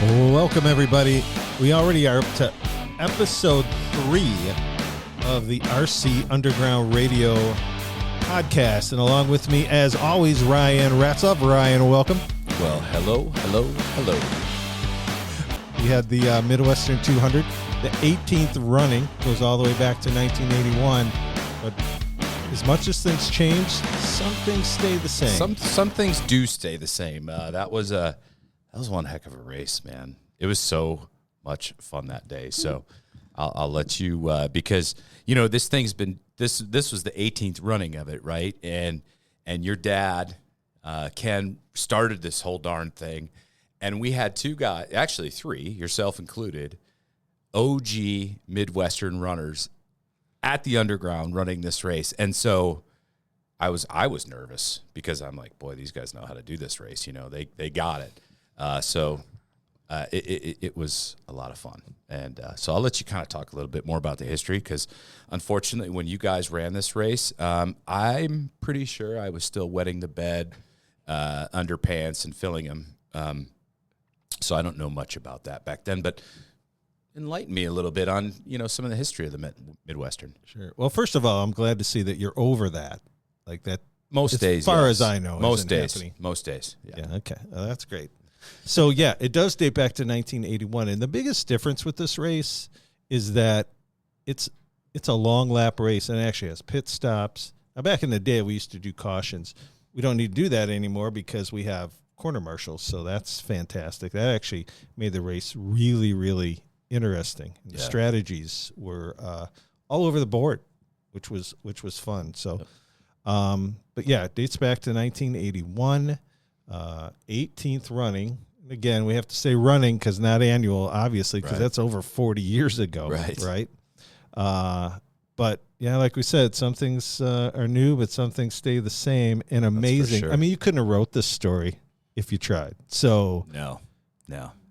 Welcome, everybody. We already are up to episode 3 of the RC Underground Radio podcast. And along with me, as always, Ryan. What's up, Ryan? Welcome. Well, hello. We had the Midwestern 200. The 18th running goes all the way back to 1981. But as much as things change, some things stay the same. Some things do stay the same. That was one heck of a race, man. It was so much fun that day. So I'll let you because this thing's been this was the 18th running of it, right? And your dad Ken started this whole darn thing, and we had 2 guys, actually 3, yourself included, OG Midwestern runners at the Underground running this race. And so I was nervous because I'm like, boy, these guys know how to do this race. They got it. So it was a lot of fun. And so I'll let you kind of talk a little bit more about the history because, unfortunately, when you guys ran this race, I'm pretty sure I was still wetting the bed, underpants, and filling them. So I don't know much about that back then. But enlighten me a little bit on, some of the history of the Midwestern. Sure. Well, first of all, I'm glad to see that you're over that. Like that. Most days, as far yes. as I know. Most days. Happening. Most days. Yeah. Okay. That's great. So, yeah, it does date back to 1981. And the biggest difference with this race is that it's a long lap race and it actually has pit stops. Now, back in the day, we used to do cautions. We don't need to do that anymore because we have corner marshals. So that's fantastic. That actually made the race really, really interesting. And the strategies were all over the board, which was fun. So, but yeah, it dates back to 1981. 18th running. Again, we have to say running because not annual, obviously, because that's over 40 years ago. Right. But yeah, like we said, some things are new, but some things stay the same and amazing. Sure. I mean, you couldn't have wrote this story if you tried. So No.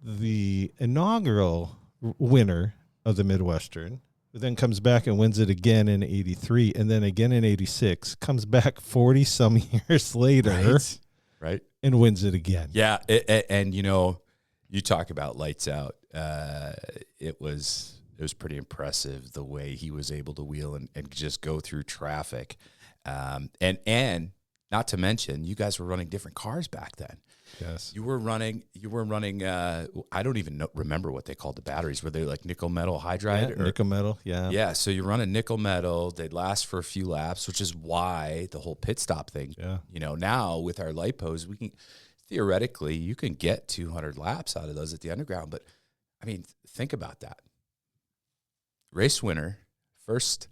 The inaugural winner of the Midwestern, who then comes back and wins it again in 83 and then again in 86, comes back 40 some years later. Right. And wins it again. Yeah, and you talk about lights out. It was pretty impressive the way he was able to wheel and just go through traffic. And not to mention, you guys were running different cars back then. Yes, you were running. I don't even remember what they called the batteries. Were they like nickel metal hydride? Yeah, nickel metal. Yeah. Yeah. So you're running nickel metal. They'd last for a few laps, which is why the whole pit stop thing. Yeah. Now with our LiPos, we can theoretically you can get 200 laps out of those at the Underground. But I mean, think about that. Race winner, first,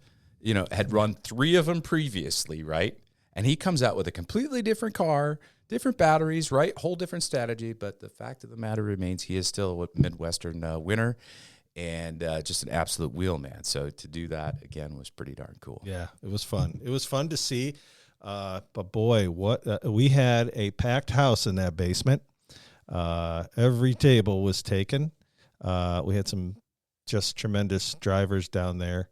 had run 3 of them previously, right? And he comes out with a completely different car. Different batteries, right? Whole different strategy, but the fact of the matter remains he is still a Midwestern winner and just an absolute wheel man. So to do that, again, was pretty darn cool. Yeah, it was fun. It was fun to see. But, boy, we had a packed house in that basement. Every table was taken. We had some just tremendous drivers down there.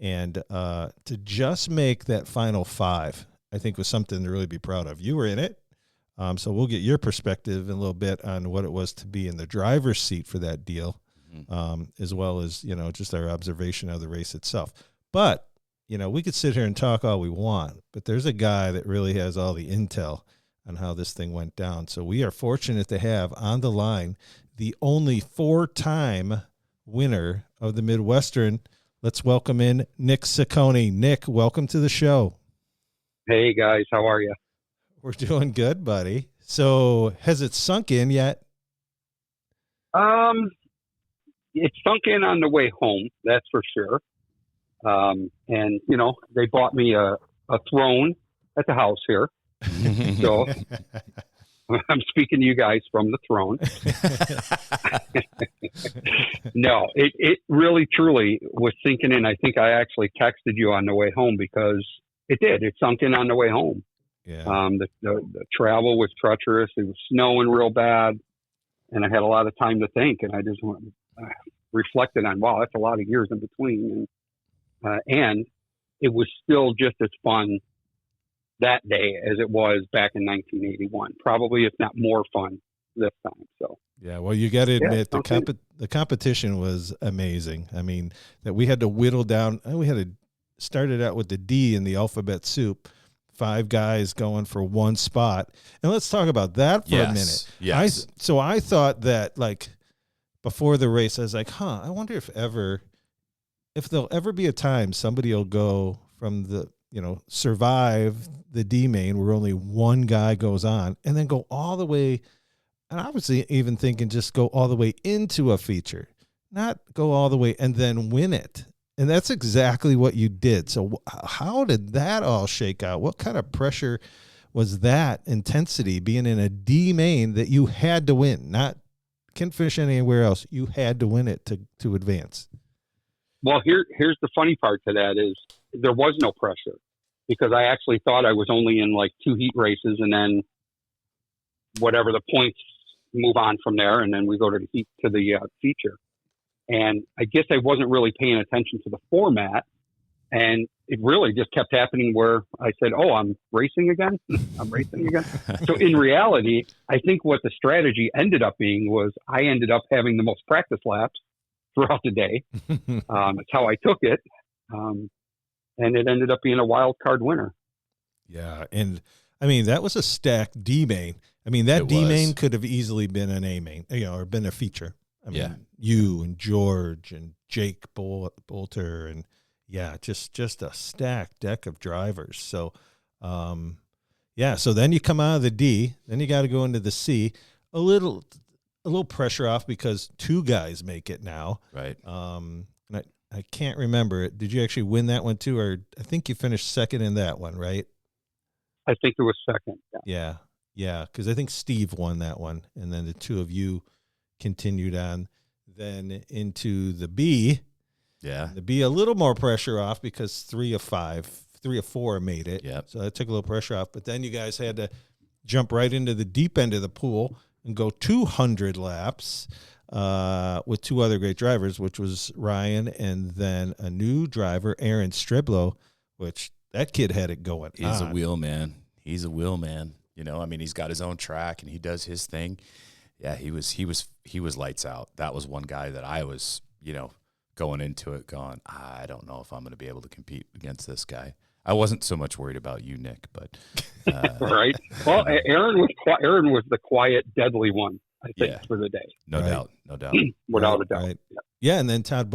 And to just make that final 5, I think was something to really be proud of. You were in it. So we'll get your perspective in a little bit on what it was to be in the driver's seat for that deal, as well as, just our observation of the race itself. But, we could sit here and talk all we want, but there's a guy that really has all the intel on how this thing went down. So we are fortunate to have on the line the only 4-time winner of the Midwestern. Let's welcome in Nick Ciccone. Nick, welcome to the show. Hey, guys. How are you? We're doing good, buddy. So has it sunk in yet? It sunk in on the way home, that's for sure. And, they bought me a throne at the house here. So I'm speaking to you guys from the throne. No, it really, truly was sinking in. I think I actually texted you on the way home because it did. It sunk in on the way home. Yeah. The travel was treacherous. It was snowing real bad, and I had a lot of time to think. And I just reflected on, wow, that's a lot of years in between. And it was still just as fun that day as it was back in 1981. Probably, if not more fun this time. So Yeah, well, you got to admit okay. the competition was amazing. I mean, that we had to whittle down. We had to start it out with the D in the alphabet soup. 5 guys going for one spot, and let's talk about that for a minute. Yes. So I thought that, like, before the race, I was like, I wonder if there'll ever be a time somebody will go from survive the D main where only one guy goes on, and then go all the way. And I was even thinking just go all the way into a feature, not go all the way and then win it. And that's exactly what you did. So how did that all shake out? What kind of pressure was that intensity being in a D main that you had to win, not can't finish anywhere else? You had to win it to advance. Well, here's the funny part to that is there was no pressure because I actually thought I was only in like 2 heat races and then whatever the points move on from there, and then we go to the feature. And I guess I wasn't really paying attention to the format, and it really just kept happening where I said, "Oh, I'm racing again. I'm racing again." So in reality, I think what the strategy ended up being was I ended up having the most practice laps throughout the day. That's how I took it, and it ended up being a wild card winner. Yeah, and I mean that was a stacked D main. I mean, that D main could have easily been an A main, or been a feature. I mean, you and George and Jake Bolter and just a stacked deck of drivers. So, so then you come out of the D, then you got to go into the C. A little pressure off because 2 guys make it now. Right. And I can't remember it. Did you actually win that one too, or I think you finished second in that one, right? I think it was second. Yeah. Yeah, because I think Steve won that one, and then the 2 of you continued on then into the B. Yeah. The B, a little more pressure off because 3 of 4 made it. Yep. So that took a little pressure off. But then you guys had to jump right into the deep end of the pool and go 200 laps with 2 other great drivers, which was Ryan and then a new driver, Aaron Striblo, which that kid had it going. He's a wheel man. I mean, he's got his own track and he does his thing. Yeah, he was lights out. That was one guy that I was, going into it going, I don't know if I'm going to be able to compete against this guy. I wasn't so much worried about you, Nick, but right. Well, Aaron was the quiet, deadly one, I think, for the day. No doubt. Without a doubt. Right. Yeah, and then Todd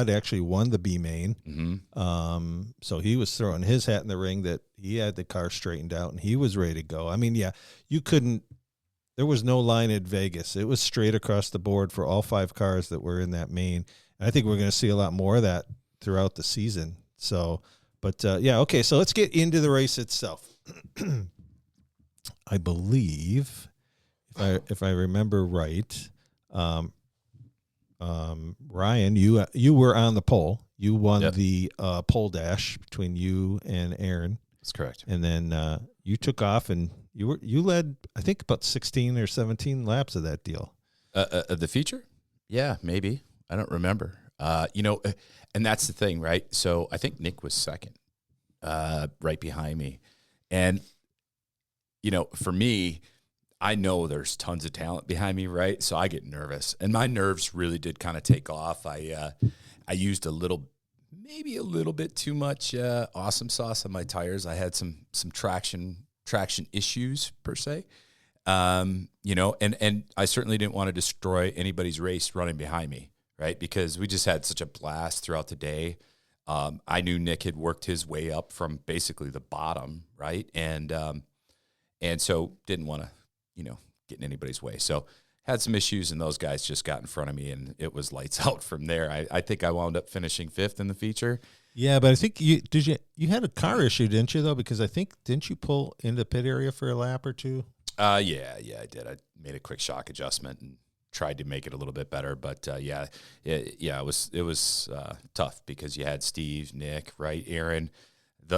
actually won the B main. Mm-hmm. So he was throwing his hat in the ring that he had the car straightened out and he was ready to go. I mean, there was no line at Vegas. It was straight across the board for all 5 cars that were in that main. And I think we're going to see a lot more of that throughout the season. So, but okay. So let's get into the race itself. I believe, if I remember right, Ryan, you were on the pole. You won the pole dash between you and Aaron. That's correct. And then you took off and you led, I think, about 16 or 17 laps of that deal. The feature? Yeah, maybe. I don't remember. And that's the thing, right? So I think Nick was second, right behind me. And, for me, I know there's tons of talent behind me, right? So I get nervous. And my nerves really did kind of take off. I used maybe a little bit too much awesome sauce on my tires. I had some traction issues per se. And I certainly didn't want to destroy anybody's race running behind me, right? Because we just had such a blast throughout the day. I knew Nick had worked his way up from basically the bottom, right? And so didn't want to, get in anybody's way. So had some issues and those guys just got in front of me and it was lights out from there. I think I wound up finishing 5th in the feature. Yeah, but I think you had a car issue, didn't you, though? Because I think, didn't you pull into the pit area for a lap or 2? Yeah, I did. I made a quick shock adjustment and tried to make it a little bit better. But it was tough because you had Steve, Nick, right, Aaron,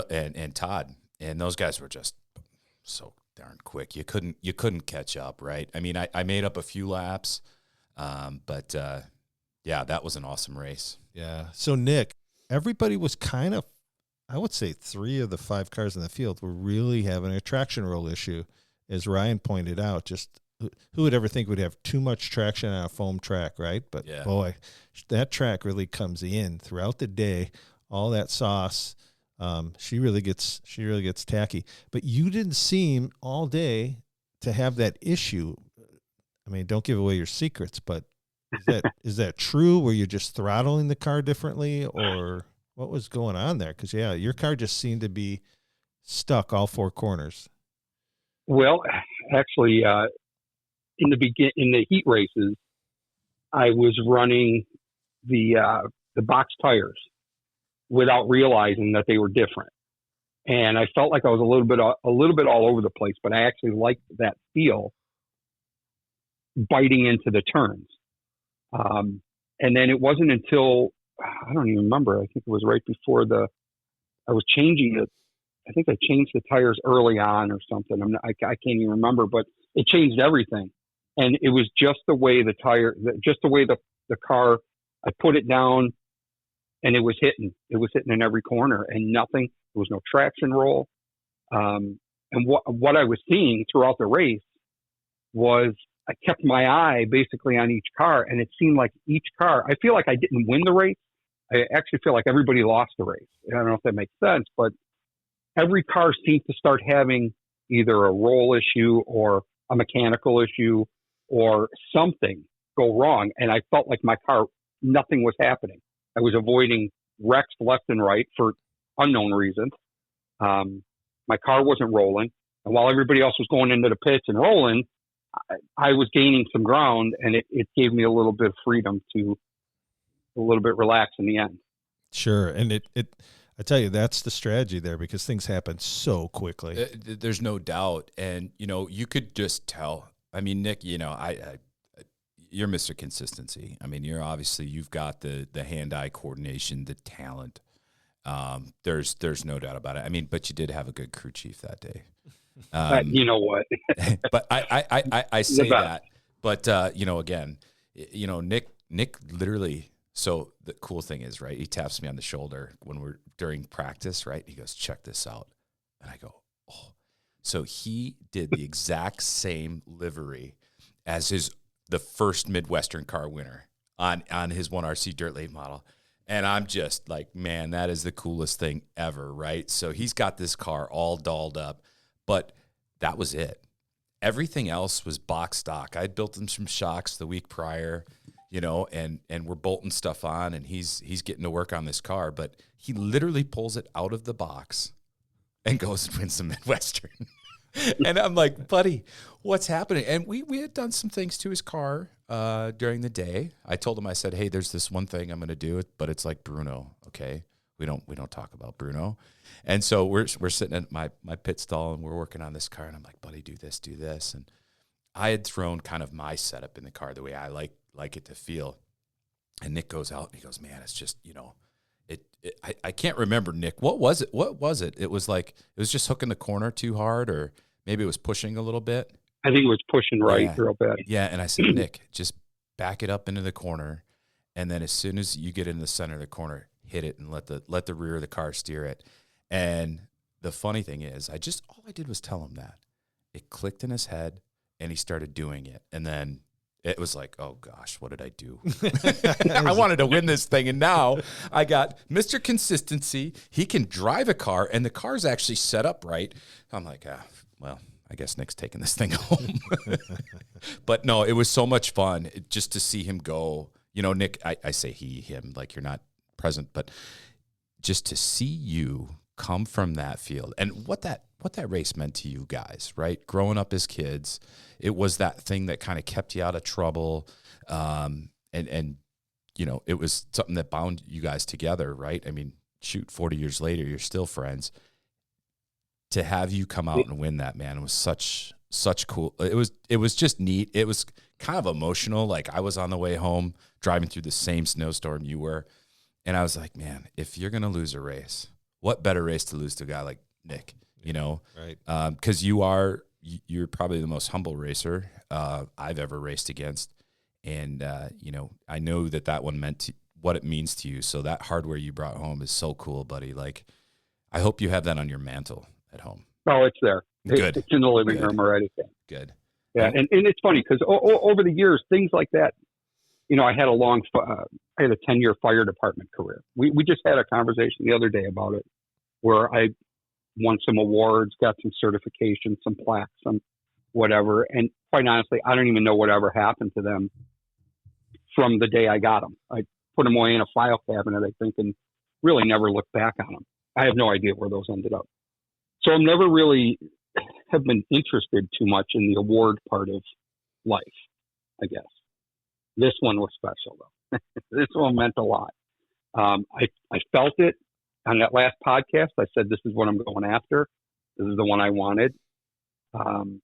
and Todd, and those guys were just so darn quick. You couldn't catch up, right? I mean, I made up a few laps, but that was an awesome race. Yeah. So Nick, everybody was kind of, I would say 3 of the 5 cars in the field were really having a traction roll issue, as Ryan pointed out, just who would ever think we'd have too much traction on a foam track, right? But Yeah. boy, that track really comes in throughout the day. All that sauce, she really gets tacky. But you didn't seem all day to have that issue. I mean, don't give away your secrets, but is that true? Were you just throttling the car differently, or what was going on there? Because your car just seemed to be stuck all four corners. Well, actually, in the heat races, I was running the box tires without realizing that they were different, and I felt like I was a little bit all over the place. But I actually liked that feel biting into the turns. And then it wasn't until, I don't even remember, I think it was right before I was changing it. I think I changed the tires early on or something. I can't even remember, but it changed everything. And it was just the way the car, I put it down and it was hitting in every corner and nothing. There was no traction roll. And what I was seeing throughout the race was I kept my eye basically on each car, and it seemed like each car, I feel like I didn't win the race. I actually feel like everybody lost the race. I don't know if that makes sense, but every car seemed to start having either a roll issue or a mechanical issue or something go wrong. And I felt like my car, nothing was happening. I was avoiding wrecks left and right for unknown reasons. My car wasn't rolling. And while everybody else was going into the pits and rolling, I was gaining some ground, and it gave me a little bit of freedom to a little bit relax in the end. Sure. And I tell you, that's the strategy there, because things happen so quickly. There's no doubt. And, you could just tell. I mean, Nick, you're Mr. Consistency. I mean, you've got the hand-eye coordination, the talent. There's no doubt about it. I mean, but you did have a good crew chief that day. You know what? But I say that. But again, Nick literally. So the cool thing is, right? He taps me on the shoulder when we're during practice, right? He goes, "Check this out," and I go, "Oh." So he did the exact same livery as the first Midwestern car winner on his 1RC dirt late model. And I'm just like, man, that is the coolest thing ever, right? So he's got this car all dolled up, but that was it. Everything else was box stock. I'd built him some shocks the week prior, and we're bolting stuff on, and he's getting to work on this car, but he literally pulls it out of the box and goes and wins the Midwestern. And I'm like, buddy, what's happening? And we had done some things to his car during the day. I told him, I said, hey, there's this one thing I'm going to do, but it's like Bruno, okay? We don't talk about Bruno. And so we're sitting at my pit stall, and we're working on this car, and I'm like, buddy, do this. And I had thrown kind of my setup in the car the way I like it to feel. And Nick goes out, and he goes, man, it's just, I can't remember, Nick. What was it? It was just hooking the corner too hard, or maybe it was pushing a little bit. I think it was pushing right real bad. Yeah, and I said, Nick, just back it up into the corner, and then as soon as you get in the center of the corner, hit it and let the rear of the car steer it. And the funny thing is, all I did was tell him that. It clicked in his head, and he started doing it. And then it was like, oh gosh, what did I do? I wanted to win this thing, and now I got Mr. Consistency. He can drive a car, and the car's actually set up right. I'm like, well, I guess Nick's taking this thing home. But no, it was so much fun just to see him go. Nick, I say him, like you're not present, but just to see you come from that field and what that race meant to you guys, right? Growing up as kids, it was that thing that kind of kept you out of trouble. And it was something that bound you guys together, right? I mean, shoot, 40 years later, you're still friends. To have you come out and win that, man, it was such cool. It was just neat. It was kind of emotional. Like I was on the way home driving through the same snowstorm you were. And I was like, man, if you're going to lose a race, what better race to lose to a guy like Nick, Right. Because you're probably the most humble racer I've ever raced against. And, I know that one meant what it means to you. So that hardware you brought home is so cool, buddy. Like, I hope you have that on your mantle at home. Oh, it's there. Good. It's in the living room already. Good. Yeah. And it's funny because over the years, things like that, I had I had a 10-year fire department career. We just had a conversation the other day about it where I won some awards, got some certifications, some plaques, some whatever. And quite honestly, I don't even know whatever happened to them from the day I got them. I put them away in a file cabinet, I think, and really never looked back on them. I have no idea where those ended up. So I'm never really have been interested too much in the award part of life, I guess. This one was special, though. This one meant a lot. I felt it on that last podcast. I said, this is what I'm going after. This is the one I wanted. And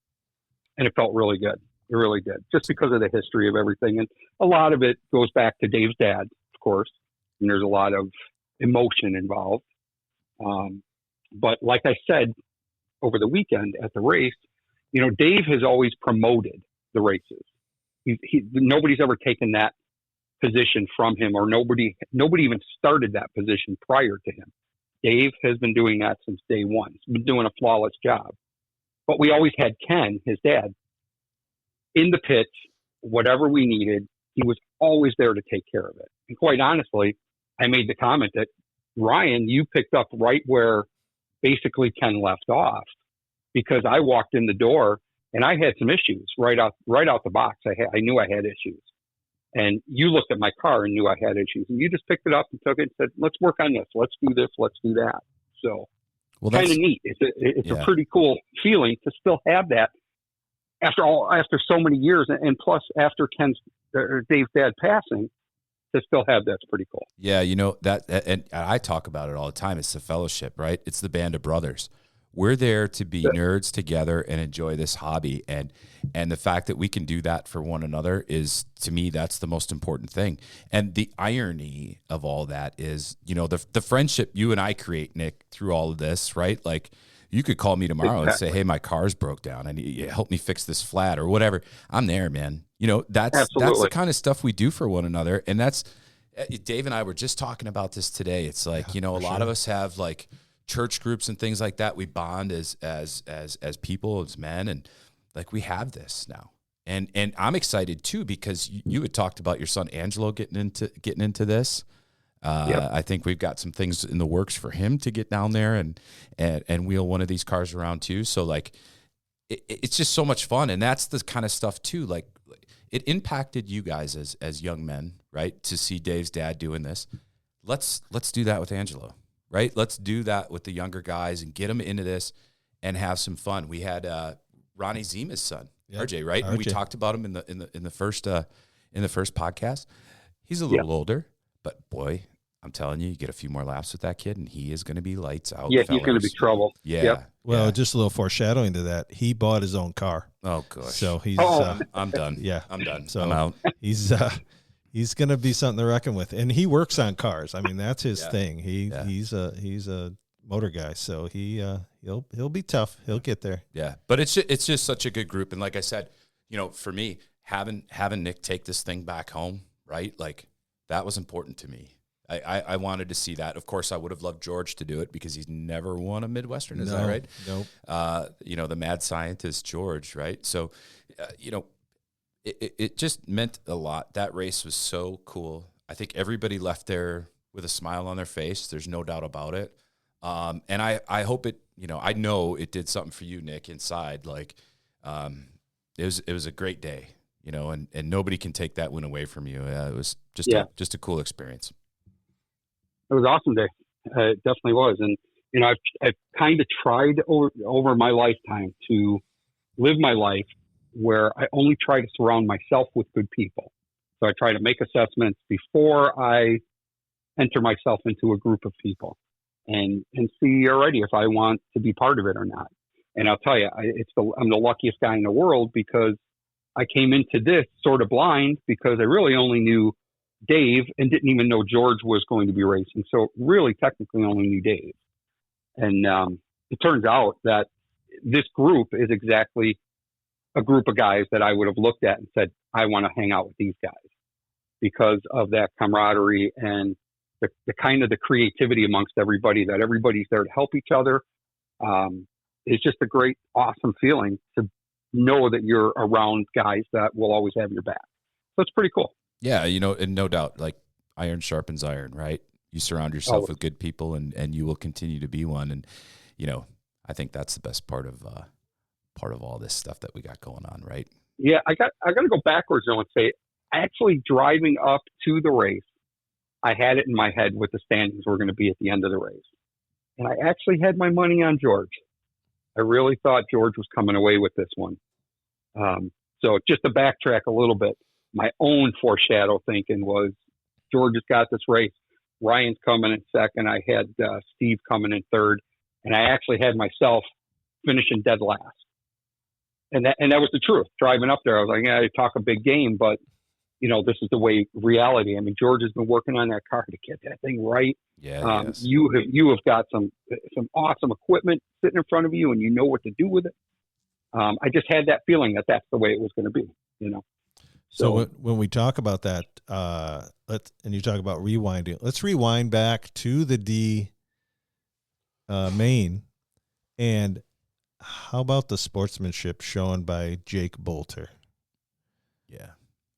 it felt really good. It really did, just because of the history of everything. And a lot of it goes back to Dave's dad, of course. And there's a lot of emotion involved. But like I said, over the weekend at the race, Dave has always promoted the races. Nobody's ever taken that position from him, or nobody even started that position prior to him. Dave has been doing that since day one. He's been doing a flawless job. But we always had Ken, his dad, in the pits, whatever we needed. He was always there to take care of it. And quite honestly, I made the comment that, Ryan, you picked up right where basically Ken left off, because I walked in the door and I had some issues right out the box. I knew I had issues, and you looked at my car and knew I had issues, and you just picked it up and took it and said, "Let's work on this. Let's do this. Let's do that." So, kind of neat. It's a pretty cool feeling to still have that after so many years, and plus after Dave's dad passing, to still have that's pretty cool. Yeah, that, and I talk about it all the time. It's the fellowship, right? It's the band of brothers. We're there to be nerds together and enjoy this hobby, and the fact that we can do that for one another is, to me, that's the most important thing. And the irony of all that is, the friendship you and I create, Nick, through all of this, right? Like, you could call me tomorrow and say, "Hey, my car's broke down. I need you to help me fix this flat," or whatever. I'm there, man. That's the kind of stuff we do for one another, and that's Dave and I were just talking about this today. It's like, a lot of us have like church groups and things like that. We bond as people, as men, and like we have this now. And I'm excited too, because you had talked about your son Angelo getting into this. Yep. I think we've got some things in the works for him to get down there and wheel one of these cars around too. So like it's just so much fun, and that's the kind of stuff too. Like, it impacted you guys as young men, right? To see Dave's dad doing this. Let's do that with Angelo, right? Let's do that with the younger guys and get them into this and have some fun. We had Ronnie Zima's son, RJ, right? RJ. And we talked about him in the first podcast. He's a little older, but boy, I'm telling you, you get a few more laps with that kid, and he is going to be lights out. Yeah, fellas. He's going to be trouble. Yeah. Yep. Well, just a little foreshadowing to that. He bought his own car. Oh gosh. So he's. I'm done. Yeah, I'm done. So I'm out. He's going to be something to reckon with, and he works on cars. I mean, that's his thing. He's a motor guy, so he'll be tough. He'll get there. Yeah, but it's just such a good group, and like I said, for me, having Nick take this thing back home, right? Like, that was important to me. I wanted to see that. Of course, I would have loved George to do it, because he's never won a Midwestern. Is that right? Nope. The mad scientist George, right? So, it just meant a lot. That race was so cool. I think everybody left there with a smile on their face. There's no doubt about it. And I hope it. I know it did something for you, Nick, inside. Like, it was a great day. And nobody can take that win away from you. It was just a cool experience. It was an awesome day. It definitely was. And, I've kind of tried over my lifetime to live my life where I only try to surround myself with good people. So I try to make assessments before I enter myself into a group of people and see already if I want to be part of it or not. And I'll tell you, I'm the luckiest guy in the world, because I came into this sort of blind, because I really only knew Dave and didn't even know George was going to be racing. So really technically only knew Dave. And it turns out that this group is exactly a group of guys that I would have looked at and said, I want to hang out with these guys, because of that camaraderie and the kind of the creativity amongst everybody, that everybody's there to help each other. It's just a great, awesome feeling to know that you're around guys that will always have your back. So it's pretty cool. Yeah, and no doubt, like iron sharpens iron, right? You surround yourself with good people, and you will continue to be one. And I think that's the best part of all this stuff that we got going on, right? Yeah, I got to go backwards now and say, actually driving up to the race, I had it in my head what the standings were going to be at the end of the race, and I actually had my money on George. I really thought George was coming away with this one. So just to backtrack a little bit, my own foreshadow thinking was George has got this race. Ryan's coming in second. I had Steve coming in third, and I actually had myself finishing dead last. And that was the truth. Driving up there, I was like, yeah, I talk a big game, but this is the way reality. I mean, George has been working on that car to get that thing right. Yeah. Yes. You have got some awesome equipment sitting in front of you, and you know what to do with it. I just had that feeling that that's the way it was going to be. So when we talk about that, and you talk about rewinding, let's rewind back to the D main, and how about the sportsmanship shown by Jake Bolter? Yeah.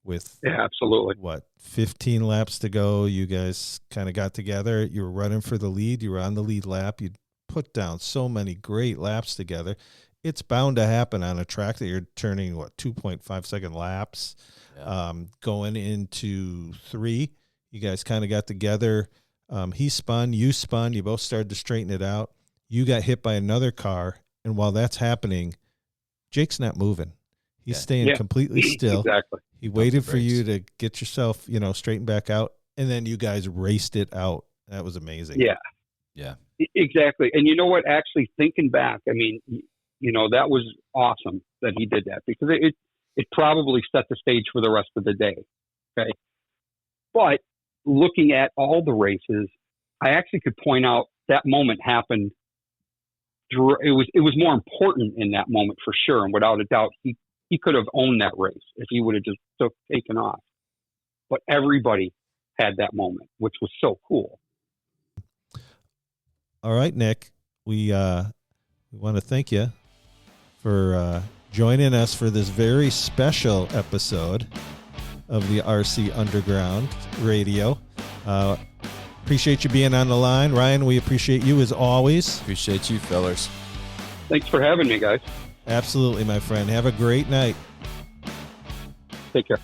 Yeah, absolutely. 15 laps to go, you guys kind of got together. You were running for the lead. You were on the lead lap. You put down so many great laps together. It's bound to happen on a track that you're turning 2.5 second laps. Yeah. Going into 3, you guys kind of got together. He spun, you spun, you both started to straighten it out. You got hit by another car, and while that's happening, Jake's not moving. He's staying completely still. Exactly. He waited for you to get yourself, straightened back out, and then you guys raced it out. That was amazing. Yeah. Exactly. And you know what? Actually, thinking back, I mean, that was awesome that he did that, because it probably set the stage for the rest of the day. Okay. But looking at all the races, I actually could point out that moment happened through, it was more important in that moment for sure. And without a doubt, he could have owned that race if he would have just taken off. But everybody had that moment, which was so cool. All right, Nick, we want to thank you for joining us for this very special episode of the RC Underground Radio. Appreciate you being on the line. Ryan, we appreciate you as always. Appreciate you, fellers. Thanks for having me, guys. Absolutely, my friend. Have a great night. Take care.